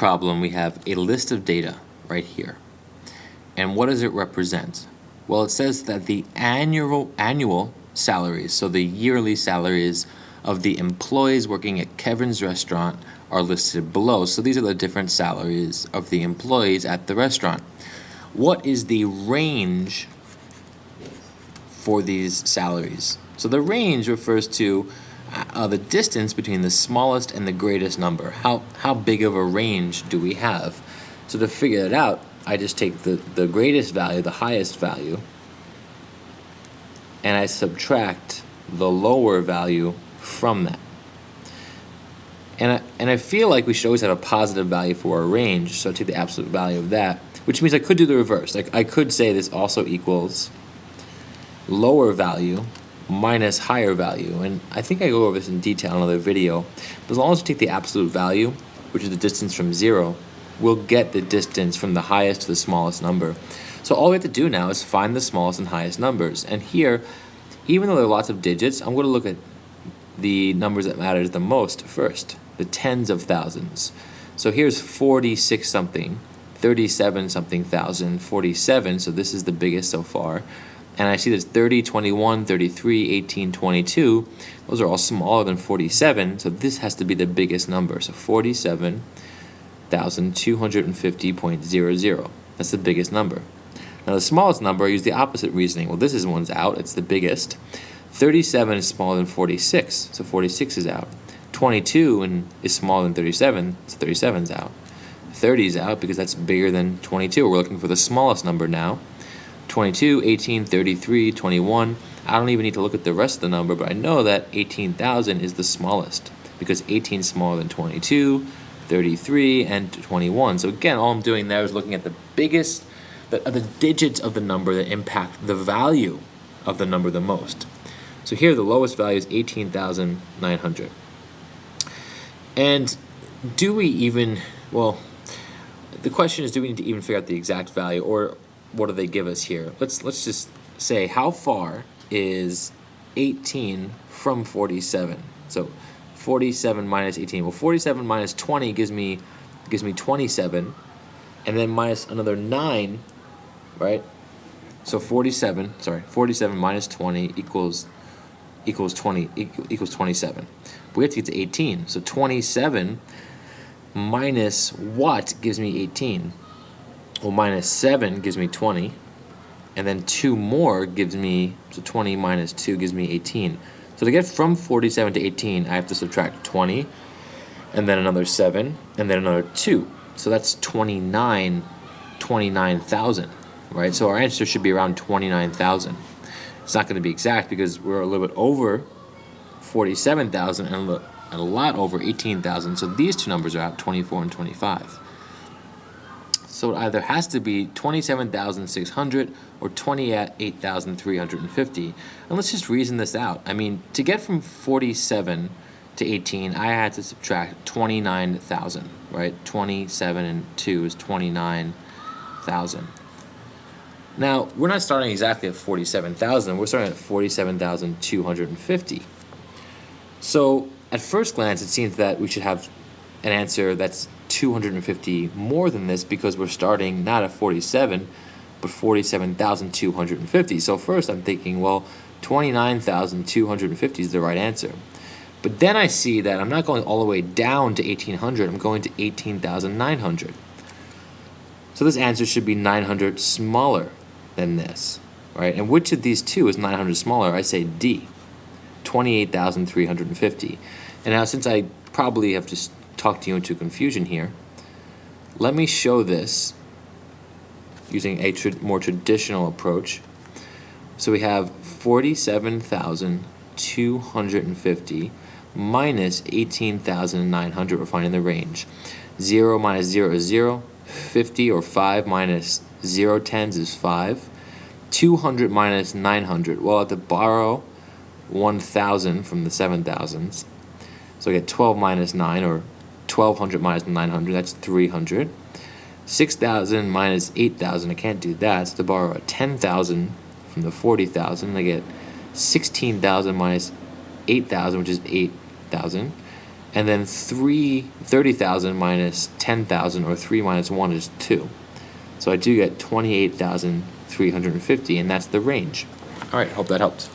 problem, we have a list of data right here. And what does it represent? Well, it says that the annual salaries, so the yearly salaries of the employees working at Kevin's restaurant are listed below. So these are the different salaries of the employees at the restaurant. What is the range for these salaries? So the range refers to the distance between the smallest and the greatest number. How big of a range do we have? So to figure it out, I just take the greatest value, the highest value, and I subtract the lower value from that. And I feel like we should always have a positive value for our range, so I take the absolute value of that, which means I could do the reverse. Like I could say this also equals lower value minus higher value, and I think I go over this in detail in another video, but as long as we take the absolute value, which is the distance from 0, we'll get the distance from the highest to the smallest number. So all we have to do now is find the smallest and highest numbers, and here, even though there are lots of digits, I'm going to look at the numbers that matter the most first, the tens of thousands. So here's 46 something, 37 something thousand, 47, so this is the biggest so far. And I see there's 30, 21, 33, 18, 22. Those are all smaller than 47, so this has to be the biggest number. So 47,250.00. That's the biggest number. Now the smallest number, I use the opposite reasoning. Well, this one's out. It's the biggest. 37 is smaller than 46, so 46 is out. 22 is smaller than 37, so 37 is out. 30 is out because that's bigger than 22. We're looking for the smallest number now. 22, 18, 33, 21. I don't even need to look at the rest of the number, but I know that 18,000 is the smallest because 18 is smaller than 22, 33, and 21. So again, all I'm doing there is looking at the biggest, the digits of the number that impact the value of the number the most. So here the lowest value is 18,900. And do we even, well, the question is, do we need to even figure out the exact value, or what do they give us here? Let's just say, how far is 18 from 47? So 47 minus 18. Well, 47 minus 20 gives me 27, and then minus another 9, right? So 47 minus 20 equals 27. We have to get to 18. So 27 minus what gives me 18? Well, minus 7 gives me 20, and then 2 more gives me, so 20 minus 2 gives me 18. So to get from 47 to 18, I have to subtract 20, and then another 7, and then another 2. So that's 29,000, right? So our answer should be around 29,000. It's not going to be exact because we're a little bit over 47,000 and a lot over 18,000. So these two numbers are out, 24 and 25. So it either has to be 27,600 or 28,350. And let's just reason this out. I mean, to get from 47 to 18, I had to subtract 29,000, right? 27 and 2 is 29,000. Now, we're not starting exactly at 47,000. We're starting at 47,250. So at first glance, it seems that we should have an answer that's 250 more than this because we're starting not at 47, but 47,250. So first I'm thinking, well, 29,250 is the right answer. But then I see that I'm not going all the way down to 1,800. I'm going to 18,900. So this answer should be 900 smaller than this, right? And which of these two is 900 smaller? I say D, 28,350. And now since I probably have just talked you into confusion here, let me show this using a more traditional approach. So we have 47,250 minus 18,900. We're finding the range. 0 minus 0 is 0. 50 or 5 minus 0 tens is 5. 200 minus 900. Well, I have to borrow 1,000 from the 7,000s. So I get 12 minus 9, or 1,200 minus 900, that's 300. 6,000 minus 8,000, I can't do that, so to borrow 10,000 from the 40,000, I get 16,000 minus 8,000, which is 8,000. And then 30,000 minus 10,000, or 3 minus 1 is 2. So I do get 28,350, and that's the range. All right, hope that helps.